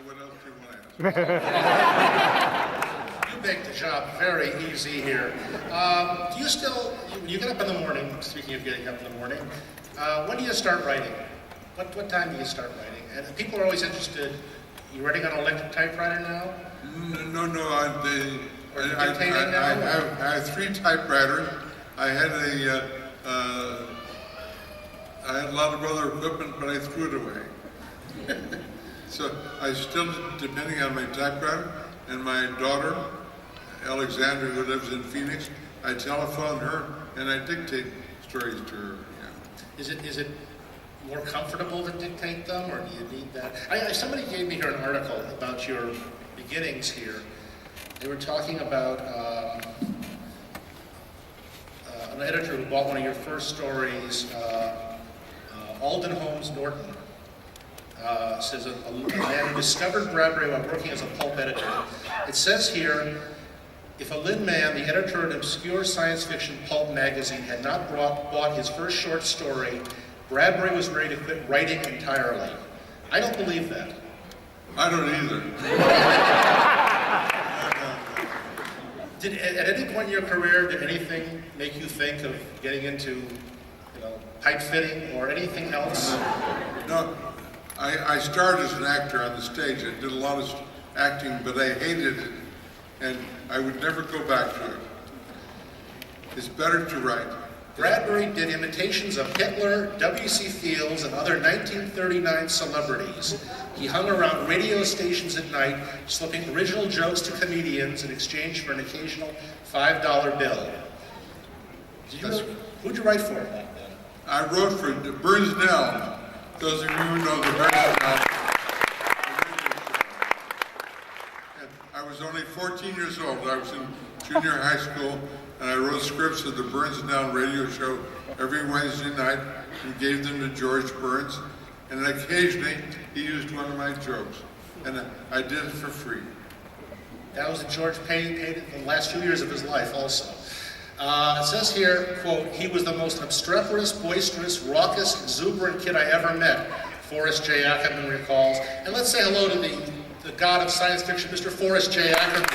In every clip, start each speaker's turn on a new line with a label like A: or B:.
A: what else do you want to ask?
B: You make the job very easy here. Do you still, when you get up in the morning, speaking of getting up in the morning, when do you start writing? What time do you start writing? And people are always interested, you writing on an electric typewriter now?
A: No, I have 3 typewriters. I had a lot of other equipment, but I threw it away. So I still, depending on my typewriter, and my daughter, Alexandra, who lives in Phoenix, I telephone her and I dictate stories to her. Yeah.
B: Is it more comfortable to dictate them, or do you need that? Somebody gave me here an article about your beginnings here. They were talking about an editor who bought one of your first stories, Alden Holmes Norton. Says a man who discovered Bradbury while working as a pulp editor. It says here, if a Lynn man, the editor of an obscure science fiction pulp magazine, had not bought his first short story, Bradbury was ready to quit writing entirely. I don't believe that.
A: I don't either.
B: Did at any point in your career, did anything make you think of getting into, pipe fitting or anything else?
A: No. I started as an actor on the stage. I did a lot of acting, but I hated it, and I would never go back to it. It's better to write.
B: Bradbury did imitations of Hitler, W.C. Fields, and other 1939 celebrities. He hung around radio stations at night, slipping original jokes to comedians in exchange for an occasional $5 bill. Who'd you write for back then?
A: I wrote for Burns Nell. Those of you who know the Burns Nell. I was only 14 years old. I was in junior high school, and I wrote scripts of the Burns Down radio show every Wednesday night and gave them to George Burns. And occasionally, he used one of my jokes. And I did it for free.
B: That was George paid the last few years of his life also. It says here, quote, he was the most obstreperous, boisterous, raucous, exuberant kid I ever met, Forrest J. Ackerman recalls. And let's say hello to the god of science fiction, Mr. Forrest J. Ackerman.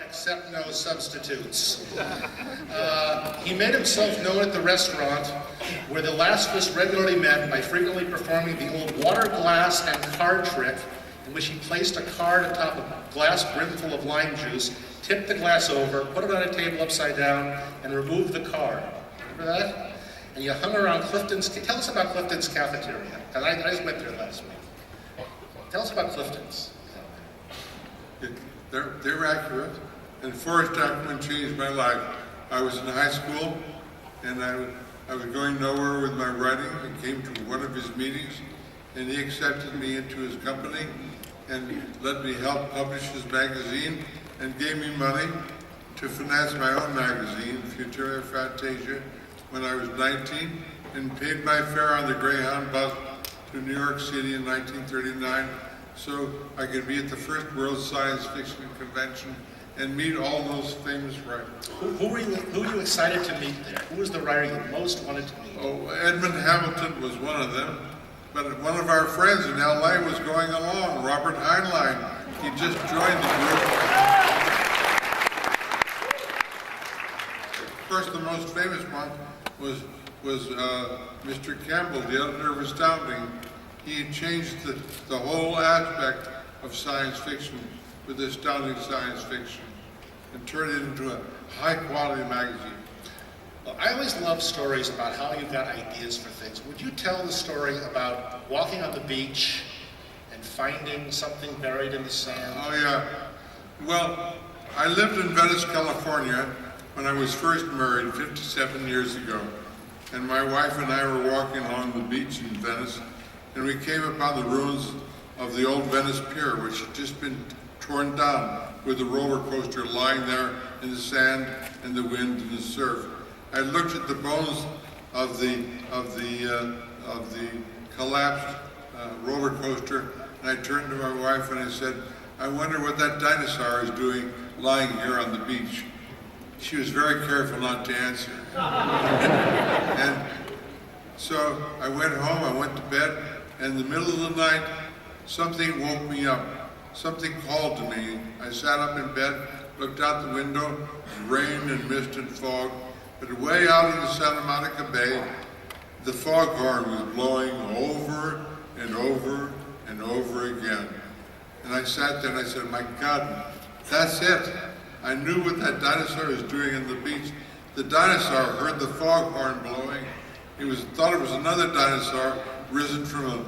B: Accept no substitutes. He made himself known at the restaurant where the Laskus regularly met by frequently performing the old water glass and card trick, in which he placed a card atop a glass brimful of lime juice, tipped the glass over, put it on a table upside down, and removed the card. Remember that? And you hung around Clifton's. Tell us about Clifton's cafeteria, because I just went there last week. Tell us about Clifton's.
A: They're accurate. And Forrest Ackerman changed my life. I was in high school, and I was going nowhere with my writing, and came to one of his meetings, and he accepted me into his company, and let me help publish his magazine, and gave me money to finance my own magazine, Futura Fantasia, when I was 19, and paid my fare on the Greyhound bus to New York City in 1939, so I could be at the first World Science Fiction Convention and meet all those famous writers.
B: Who were you excited to meet there? Who was the writer you most wanted to meet?
A: Oh, Edmund Hamilton was one of them, but one of our friends in LA was going along, Robert Heinlein. He just joined the group. Of course, the most famous one was Mr. Campbell, the editor of Astounding. He had changed the whole aspect of science fiction with Astounding Science Fiction and turned it into a high-quality magazine.
B: Well, I always love stories about how you got ideas for things. Would you tell the story about walking on the beach and finding something buried in the sand?
A: Oh, yeah. Well, I lived in Venice, California when I was first married 57 years ago. And my wife and I were walking along the beach in Venice, and we came upon the ruins of the old Venice Pier, which had just been torn down, with the roller coaster lying there in the sand and the wind and the surf. I looked at the bones of the collapsed roller coaster, and I turned to my wife and I said, I wonder what that dinosaur is doing lying here on the beach. She was very careful not to answer. And so I went home, I went to bed, and in the middle of the night, something woke me up. Something called to me. I sat up in bed, looked out the window, rain and mist and fog, but way out in the Santa Monica Bay, the foghorn was blowing over and over and over again. And I sat there and I said, my God, that's it. I knew what that dinosaur was doing on the beach. The dinosaur heard the foghorn blowing. Thought it was another dinosaur risen from a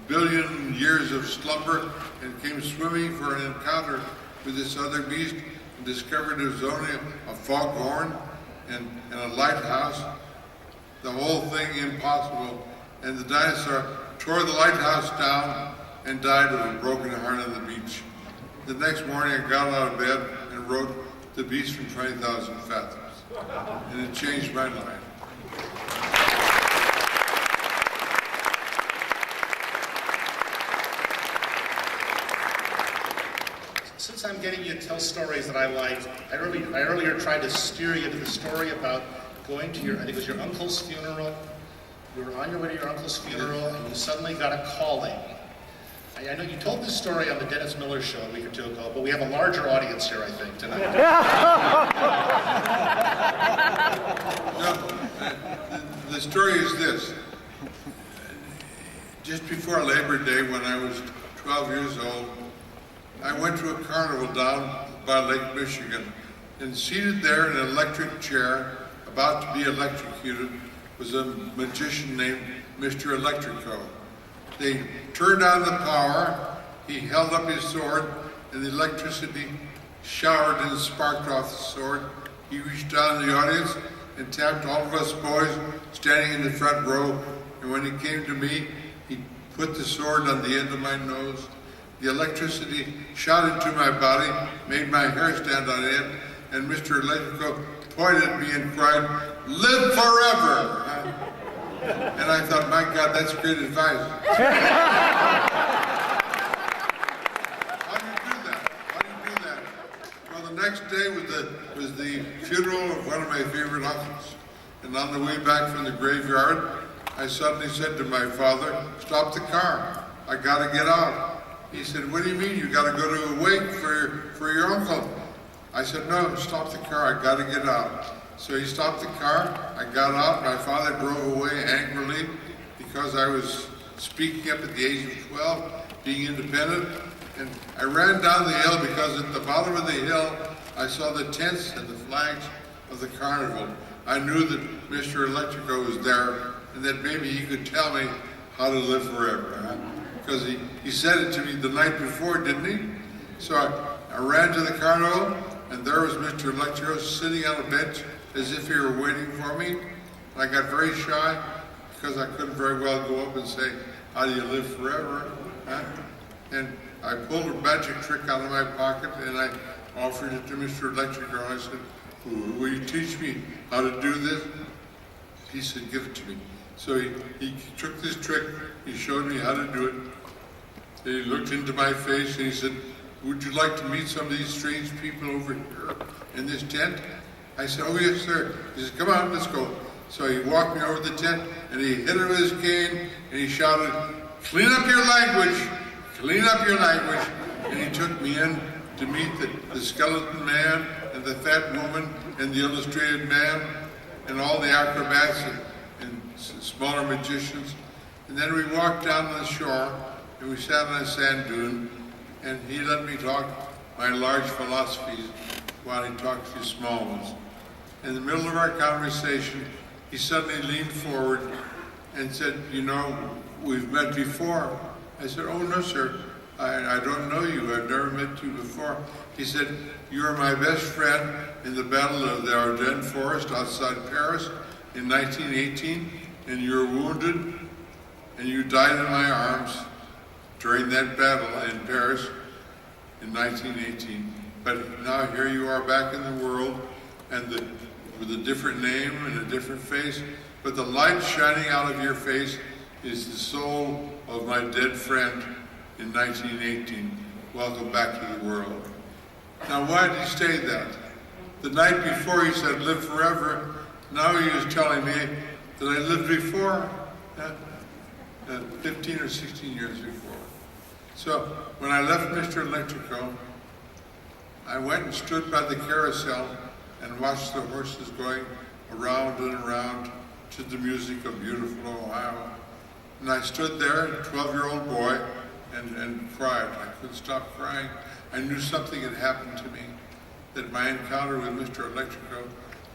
A: billion years of slumber and came swimming for an encounter with this other beast and discovered it was only a foghorn and a lighthouse. The whole thing impossible. And the dinosaur tore the lighthouse down and died of a broken heart on the beach. The next morning I got out of bed and wrote The Beast from 20,000 Fathoms. And it changed my life.
B: Since I'm getting you to tell stories that I like, I earlier tried to steer you to the story about going to I think it was your uncle's funeral. You were on your way to your uncle's funeral and you suddenly got a calling. I know you told this story on the Dennis Miller Show a week or two ago, but we have a larger audience here, I think, tonight.
A: No, the story is this. Just before Labor Day, when I was 12 years old, I went to a carnival down by Lake Michigan, and seated there in an electric chair, about to be electrocuted, was a magician named Mr. Electrico. They turned on the power, he held up his sword, and the electricity showered and sparked off the sword. He reached down in the audience and tapped all of us boys standing in the front row, and when he came to me, he put the sword on the end of my nose. The electricity shot into my body, made my hair stand on end, and Mr. Electrico pointed at me and cried, "Live forever!" And I thought, my God, that's great advice. How do you do that? How do you do that? Well, the next day was the funeral of one of my favorite uncles. And on the way back from the graveyard, I suddenly said to my father, "Stop the car. I gotta get out." He said, "What do you mean? You gotta go to a wake for your uncle?" I said, "No, stop the car. I gotta get out." So he stopped the car. I got out. My father drove away angrily because I was speaking up at the age of 12, being independent. And I ran down the hill because at the bottom of the hill, I saw the tents and the flags of the carnival. I knew that Mr. Electrico was there and that maybe he could tell me how to live forever. Because he said it to me the night before, didn't he? So I ran to the carnival, and there was Mr. Electrico sitting on a bench as if he were waiting for me. And I got very shy because I couldn't very well go up and say, "How do you live forever?" And I pulled a magic trick out of my pocket and I offered it to Mr. Electrico. I said, "Will you teach me how to do this?" He said, "Give it to me." So he took this trick, he showed me how to do it. He looked into my face and he said, "Would you like to meet some of these strange people over here in this tent?" I said, "Oh yes, sir." He said, "Come on, let's go." So he walked me over the tent and he hit it with his cane and he shouted, "Clean up your language, clean up your language." And he took me in to meet the skeleton man and the fat woman and the illustrated man and all the acrobats and smaller magicians. And then we walked down the shore and we sat on a sand dune and he let me talk my large philosophies while he talked his small ones. In the middle of our conversation, he suddenly leaned forward and said, "You know, we've met before." I said, "Oh no, sir, I don't know you. I've never met you before." He said, "You were my best friend in the Battle of the Ardennes Forest outside Paris in 1918, and you were wounded, and you died in my arms during that battle in Paris in 1918. But now here you are back in the world, and with a different name and a different face, but the light shining out of your face is the soul of my dead friend in 1918. welcome back to the world. Now, why did he say that? The night before he said, live forever. Now he is telling me that I lived before, 15 or 16 years before. So when I left Mr. Electrico, I went and stood by the carousel and watched the horses going around and around to the music of beautiful Ohio. And I stood there, a 12-year-old boy, and cried. I couldn't stop crying. I knew something had happened to me, that my encounter with Mr. Electrico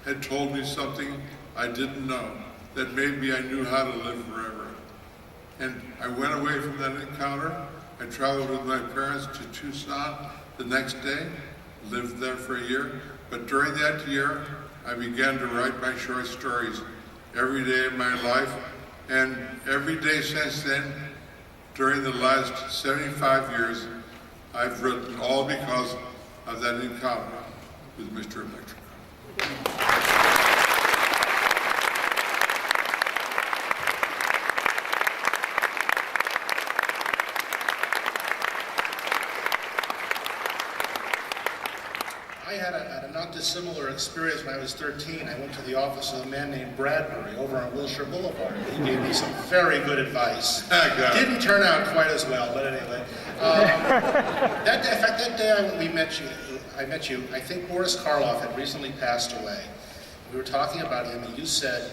A: had told me something I didn't know, that maybe I knew how to live forever. And I went away from that encounter. I traveled with my parents to Tucson the next day, lived there for a year. But during that year, I began to write my short stories every day of my life. And every day since then, during the last 75 years, I've written all because of that encounter with Mr. Electrico.
B: I had a not dissimilar experience when I was 13. I went to the office of a man named Bradbury over on Wilshire Boulevard. He gave me some very good advice. Didn't turn out quite as well, but anyway. In fact, that day I met you, I think Boris Karloff had recently passed away. We were talking about him, and you said,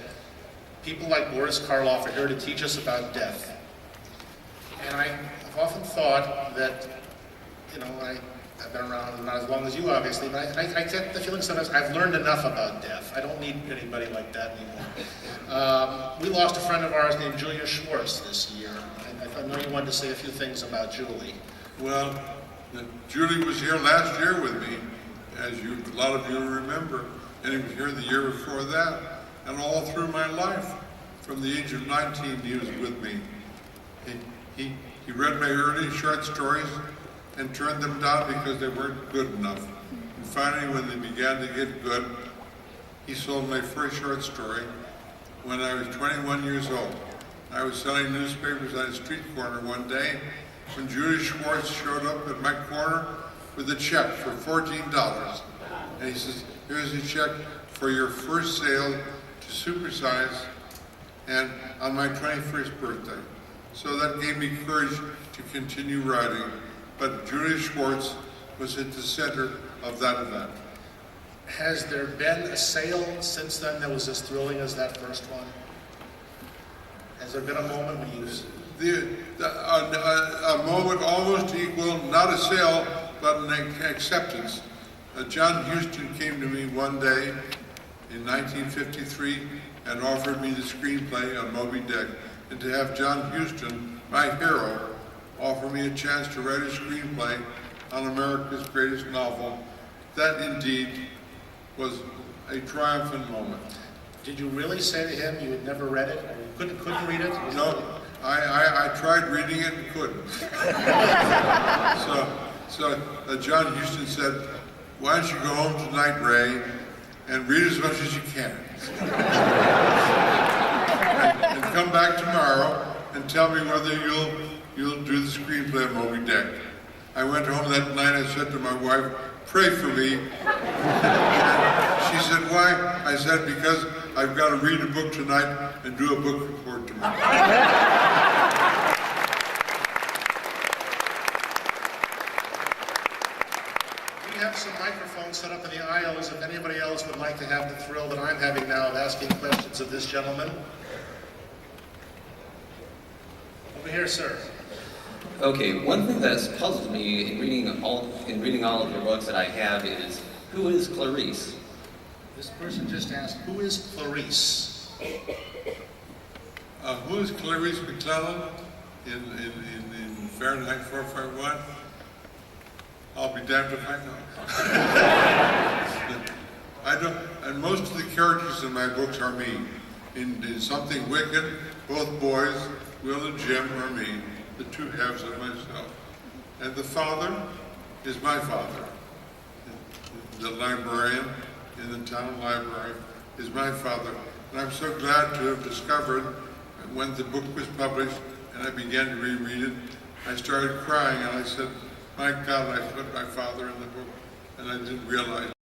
B: people like Boris Karloff are here to teach us about death. And I've often thought that, I've been around not as long as you, obviously, but I get the feeling sometimes I've learned enough about death. I don't need anybody like that anymore. We lost a friend of ours named Julia Schwartz this year. I know you wanted to say a few things about Julie.
A: Well, Julie was here last year with me, as a lot of you remember, and he was here the year before that, and all through my life. From the age of 19, he was with me. He read my early short stories and turned them down because they weren't good enough. And finally, when they began to get good, he sold my first short story when I was 21 years old. I was selling newspapers on a street corner one day when Judy Schwartz showed up at my corner with a check for $14. And he says, here's a check for your first sale to Supersize and on my 21st birthday. So that gave me courage to continue writing. But Julia Schwartz was at the center of that event.
B: Has there been a sale since then that was as thrilling as that first one? Has there been a moment when you...
A: A moment almost equal, not a sale, but an acceptance. John Huston came to me one day in 1953 and offered me the screenplay on Moby Dick. And to have John Huston, my hero, offer me a chance to write a screenplay on America's greatest novel, that indeed was a triumphant moment.
B: Did you really say to him you had never read it, or you couldn't read it?
A: No, I tried reading it and couldn't. so John Huston said, why don't you go home tonight, Ray, and read as much as you can. and come back tomorrow and tell me whether you'll do the screenplay of Moby Dick. I went home that night, I said to my wife, pray for me. She said, why? I said, because I've got to read a book tonight and do a book report tomorrow.
B: We have some microphones set up in the aisles if anybody else would like to have the thrill that I'm having now of asking questions of this gentleman. Over here, sir.
C: Okay, one thing that's puzzled me in reading all of your books that I have is, who is Clarice?
B: This person just asked, who is Clarice?
A: Who is Clarice McClellan in Fahrenheit 451? I'll be damned if I know. I don't, and most of the characters in my books are me. In Something Wicked, both boys, Will and Jim, are me, the two halves of myself. And the father is my father. The librarian in the town library is my father. And I'm so glad to have discovered when the book was published and I began to reread it, I started crying and I said, My God, I put my father in the book, and I didn't realize